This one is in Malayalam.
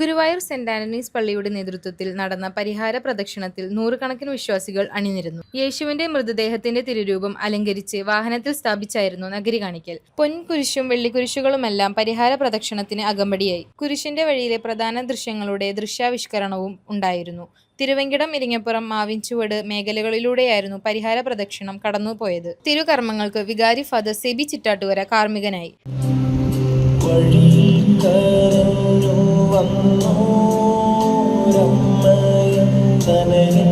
ഗുരുവായൂർ സെന്റ് ആന്റണീസ് പള്ളിയുടെ നേതൃത്വത്തിൽ നടന്ന പരിഹാര പ്രദക്ഷിണത്തിൽ നൂറുകണക്കിന് വിശ്വാസികൾ അണിനിരന്നു. യേശുവിന്റെ മൃതദേഹത്തിന്റെ തിരുരൂപം അലങ്കരിച്ച് വാഹനത്തിൽ സ്ഥാപിച്ചായിരുന്നു നഗരി കാണിക്കൽ. പൊൻകുരിശും വെള്ളിക്കുരിശുകളുമെല്ലാം പരിഹാര പ്രദക്ഷിണത്തിന് അകമ്പടിയായി. കുരിശിന്റെ വഴിയിലെ പ്രധാന ദൃശ്യങ്ങളുടെ ദൃശ്യാവിഷ്കരണവും ഉണ്ടായിരുന്നു. തിരുവെങ്കിടം, ഇരിങ്ങപ്പുറം, മാവിൻചുവട് മേഖലകളിലൂടെയായിരുന്നു പരിഹാര പ്രദക്ഷിണം കടന്നുപോയത്. തിരുകർമ്മങ്ങൾക്ക് വികാരി ഫാദർ സെബി ചിറ്റാട്ടുകര കാർമ്മികനായി. വന്നോരമ്മയ തനയ